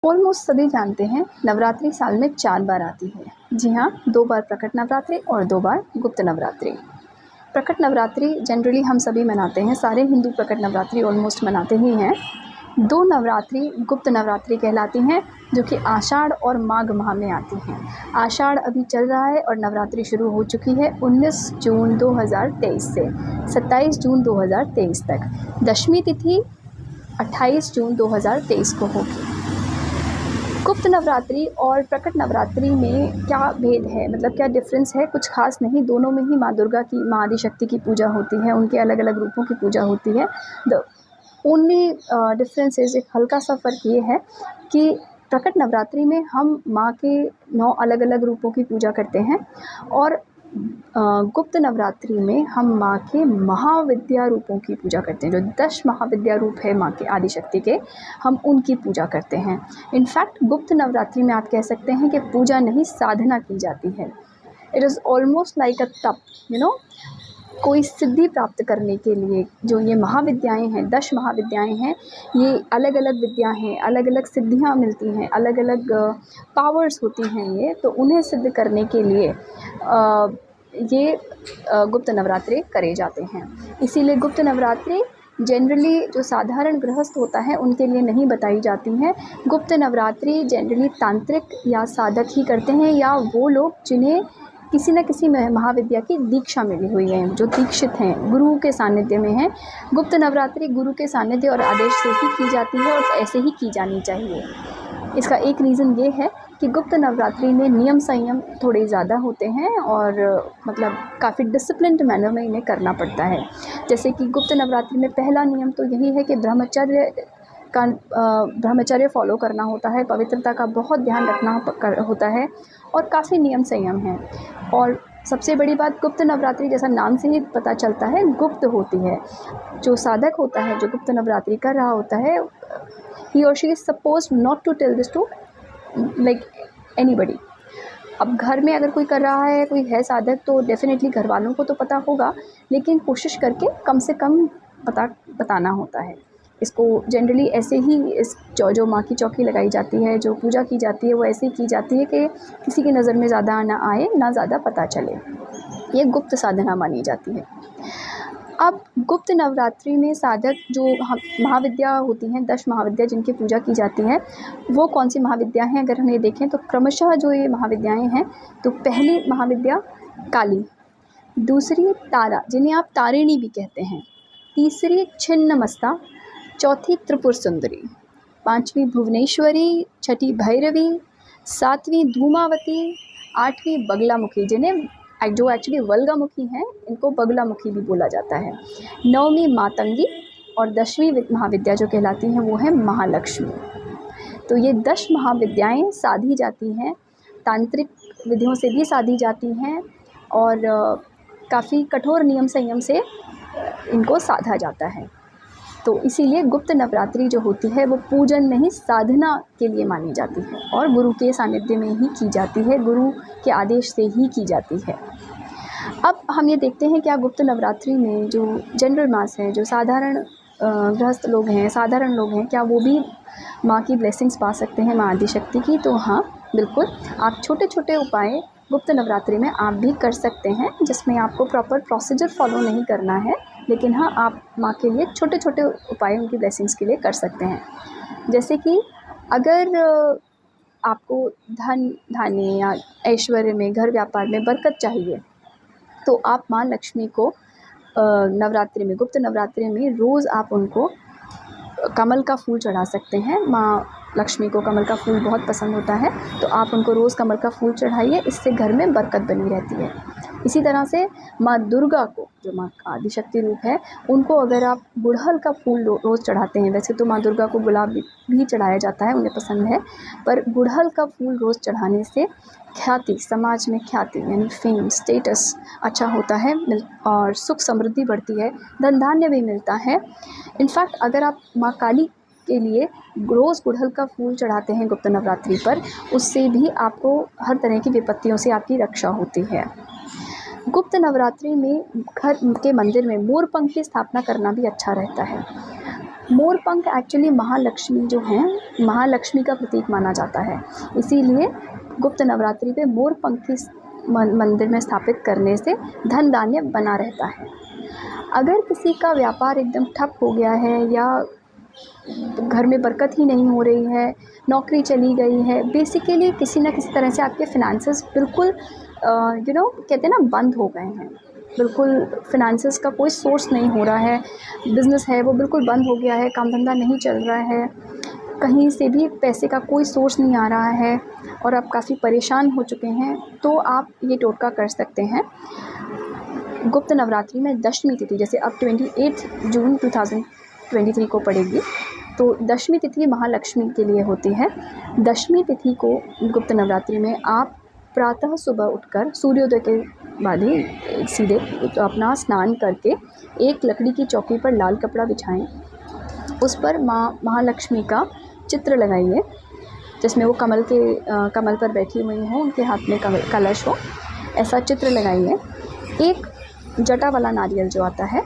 Almost सभी जानते हैं नवरात्रि साल में 4 बार आती है। जी हाँ, 2 बार प्रकट नवरात्रि और 2 बार गुप्त नवरात्रि। प्रकट नवरात्रि जनरली हम सभी मनाते हैं, सारे हिंदू प्रकट नवरात्रि ऑलमोस्ट मनाते ही हैं। 2 नवरात्रि गुप्त नवरात्रि कहलाती हैं, जो कि आषाढ़ और माघ माह में आती हैं। आषाढ़ अभी चल रहा है और नवरात्रि शुरू हो चुकी है 19 जून 2023 से 27 जून 2023 तक। दशमी तिथि 28 जून 2023 को होगी। गुप्त नवरात्रि और प्रकट नवरात्रि में क्या भेद है, मतलब क्या डिफरेंस है? कुछ खास नहीं, दोनों में ही माँ दुर्गा की, माँ आदिशक्ति की पूजा होती है, उनके अलग अलग रूपों की पूजा होती है। द ओनली डिफरेंस इज़, एक हल्का सा फ़र्क ये है कि प्रकट नवरात्रि में हम माँ के 9 अलग अलग रूपों की पूजा करते हैं और गुप्त नवरात्रि में हम माँ के महाविद्या रूपों की पूजा करते हैं। जो 10 महाविद्या रूप है माँ के आदिशक्ति के, हम उनकी पूजा करते हैं। इनफैक्ट गुप्त नवरात्रि में आप कह सकते हैं कि पूजा नहीं, साधना की जाती है। इट इज़ ऑलमोस्ट लाइक अ तप, कोई सिद्धि प्राप्त करने के लिए जो ये महाविद्याएं हैं, 10 महाविद्याएं हैं, ये अलग अलग विद्या हैं, अलग अलग सिद्धियां मिलती हैं, अलग अलग पावर्स होती हैं ये, तो उन्हें सिद्ध करने के लिए ये गुप्त नवरात्रि करे जाते हैं। इसीलिए गुप्त नवरात्रि जनरली जो साधारण गृहस्थ होता है उनके लिए नहीं बताई जाती हैं। गुप्त नवरात्रि जनरली तांत्रिक या साधक ही करते हैं, या वो लोग जिन्हें किसी न किसी महाविद्या की दीक्षा मिली हुई है, जो दीक्षित हैं, गुरु के सानिध्य में हैं। गुप्त नवरात्रि गुरु के सानिध्य और आदेश से ही की जाती है और ऐसे ही की जानी चाहिए। इसका एक रीज़न ये है कि गुप्त नवरात्रि में नियम संयम थोड़े ज़्यादा होते हैं और मतलब काफ़ी डिसिप्लिन्ड मैनर में इन्हें करना पड़ता है। जैसे कि गुप्त नवरात्रि में पहला नियम तो यही है कि ब्रह्मचर्य फॉलो करना होता है, पवित्रता का बहुत ध्यान रखना होता है और काफ़ी नियम संयम हैं। और सबसे बड़ी बात, गुप्त नवरात्रि जैसा नाम से ही पता चलता है, गुप्त होती है। जो साधक होता है, जो गुप्त नवरात्रि कर रहा होता है, he or she is supposed not to tell this to like anybody। अब घर में अगर कोई कर रहा है, कोई है साधक, तो डेफिनेटली घर वालों को तो पता होगा, लेकिन कोशिश करके कम से कम बताना होता है। इसको जनरली ऐसे ही जो माँ की चौकी लगाई जाती है, जो पूजा की जाती है, वो ऐसे ही की जाती है कि किसी की नज़र में ज़्यादा ना आए, ना ज़्यादा पता चले। ये गुप्त साधना मानी जाती है। अब गुप्त नवरात्रि में साधक जो महाविद्या होती हैं, 10 महाविद्या जिनकी पूजा की जाती है, वो कौन सी महाविद्या हैं अगर हम ये देखें तो क्रमशः जो ये महाविद्याएं हैं, तो पहली महाविद्या काली, दूसरी तारा जिन्हें आप तारिणी भी कहते हैं, तीसरी छिन्नमस्ता, चौथी त्रिपुर सुंदरी, 5वीं भुवनेश्वरी, 6ठी भैरवी, 7वीं धूमावती, 8वीं बगलामुखी, जिन्हें जो एक्चुअली वल्गामुखी हैं, इनको बगलामुखी भी बोला जाता है, 9वीं मातंगी और 10वीं महाविद्या जो कहलाती हैं वो है महालक्ष्मी। तो ये 10 महाविद्याएं साधी जाती हैं, तांत्रिक विधियों से भी साधी जाती हैं और काफ़ी कठोर नियम संयम से इनको साधा जाता है। तो इसीलिए गुप्त नवरात्रि जो होती है वो पूजन नहीं, साधना के लिए मानी जाती है और गुरु के सानिध्य में ही की जाती है, गुरु के आदेश से ही की जाती है। अब हम ये देखते हैं क्या गुप्त नवरात्रि में जो जनरल मास है, जो साधारण गृहस्थ लोग हैं, साधारण लोग हैं, क्या वो भी माँ की ब्लेसिंग्स पा सकते हैं, माँ आदिशक्ति की? तो हाँ, बिल्कुल। आप छोटे छोटे उपाय गुप्त नवरात्रि में आप भी कर सकते हैं, जिसमें आपको प्रॉपर प्रोसीजर फॉलो नहीं करना है, लेकिन हाँ, आप माँ के लिए छोटे छोटे उपाय उनकी ब्लेसिंग्स के लिए कर सकते हैं। जैसे कि अगर आपको धन धान्य या ऐश्वर्य में, घर व्यापार में बरकत चाहिए, तो आप माँ लक्ष्मी को नवरात्रि में, गुप्त नवरात्रि में रोज़ आप उनको कमल का फूल चढ़ा सकते हैं। माँ लक्ष्मी को कमल का फूल बहुत पसंद होता है, तो आप उनको रोज़ कमल का फूल चढ़ाइए, इससे घर में बरकत बनी रहती है। इसी तरह से माँ दुर्गा को, जो माँ आदिशक्ति रूप है, उनको अगर आप गुड़हल का फूल रोज़ चढ़ाते हैं, वैसे तो माँ दुर्गा को गुलाब भी चढ़ाया जाता है, उन्हें पसंद है, पर गुड़हल का फूल रोज़ चढ़ाने से ख्याति, समाज में ख्याति यानी फेम, स्टेटस अच्छा होता है और सुख समृद्धि बढ़ती है, धन धान्य भी मिलता है। इनफैक्ट अगर आप माँ काली के लिए रोज़ गुड़हल का फूल चढ़ाते हैं गुप्त नवरात्रि पर, उससे भी आपको हर तरह की विपत्तियों से आपकी रक्षा होती है। गुप्त नवरात्रि में घर के मंदिर में मोर पंख की स्थापना करना भी अच्छा रहता है। मोर पंख एक्चुअली महालक्ष्मी जो हैं, महालक्ष्मी का प्रतीक माना जाता है। इसीलिए गुप्त नवरात्रि पे मोर पंख की मंदिर में स्थापित करने से धन धान्य बना रहता है। अगर किसी का व्यापार एकदम ठप हो गया है या घर में बरकत ही नहीं हो रही है, नौकरी चली गई है, बेसिकली किसी न किसी तरह से आपके फिनेंसेस बिल्कुल कहते हैं ना बंद हो गए हैं, बिल्कुल फिनेंसेस का कोई सोर्स नहीं हो रहा है, बिज़नेस है वो बिल्कुल बंद हो गया है, काम धंधा नहीं चल रहा है, कहीं से भी पैसे का कोई सोर्स नहीं आ रहा है और आप काफ़ी परेशान हो चुके हैं, तो आप ये टोटका कर सकते हैं। गुप्त नवरात्रि में दशमी तिथि, जैसे अब 28 जून 2023 को पड़ेगी, तो दशमी तिथि महालक्ष्मी के लिए होती है। दशमी तिथि को गुप्त नवरात्रि में आप प्रातः सुबह उठकर सूर्योदय के बाद ही सीधे अपना स्नान करके एक लकड़ी की चौकी पर लाल कपड़ा बिछाएं, उस पर माँ महालक्ष्मी का चित्र लगाइए, जिसमें वो कमल पर बैठी हुई हों, उनके हाथ में कलश हो, ऐसा चित्र लगाइए। एक जटा वाला नारियल जो आता है,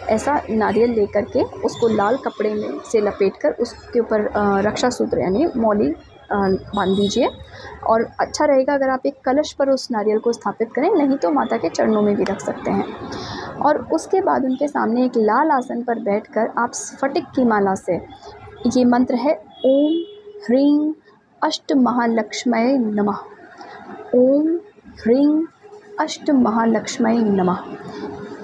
ऐसा नारियल लेकर के उसको लाल कपड़े में से लपेटकर उसके ऊपर रक्षा सूत्र यानी मौली बांध दीजिए। और अच्छा रहेगा अगर आप एक कलश पर उस नारियल को स्थापित करें, नहीं तो माता के चरणों में भी रख सकते हैं। और उसके बाद उनके सामने एक लाल आसन पर बैठकर आप स्फटिक की माला से, ये मंत्र है ओम ह्रीं अष्ट महालक्ष्मये नमः, ओम ह्रीं अष्ट महालक्ष्मये नमः।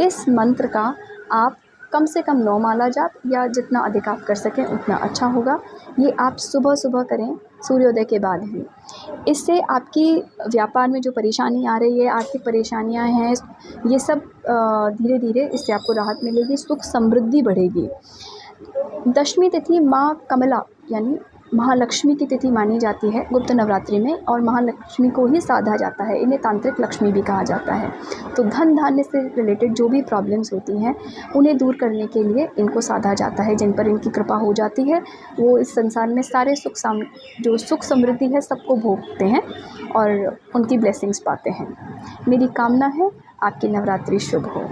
इस मंत्र का आप कम से कम 9 माला जाप या जितना अधिक आप कर सकें उतना अच्छा होगा। ये आप सुबह सुबह करें सूर्योदय के बाद ही। इससे आपकी व्यापार में जो परेशानी आ रही है, आर्थिक परेशानियां हैं, ये सब धीरे धीरे इससे आपको राहत मिलेगी, सुख समृद्धि बढ़ेगी। दशमी तिथि माँ कमला यानी महालक्ष्मी की तिथि मानी जाती है गुप्त नवरात्रि में, और महालक्ष्मी को ही साधा जाता है, इन्हें तांत्रिक लक्ष्मी भी कहा जाता है। तो धन धान्य से रिलेटेड जो भी प्रॉब्लम्स होती हैं उन्हें दूर करने के लिए इनको साधा जाता है। जिन पर इनकी कृपा हो जाती है वो इस संसार में सारे जो सुख समृद्धि है सबको भोगते हैं और उनकी ब्लेसिंग्स पाते हैं। मेरी कामना है आपकी नवरात्रि शुभ हो।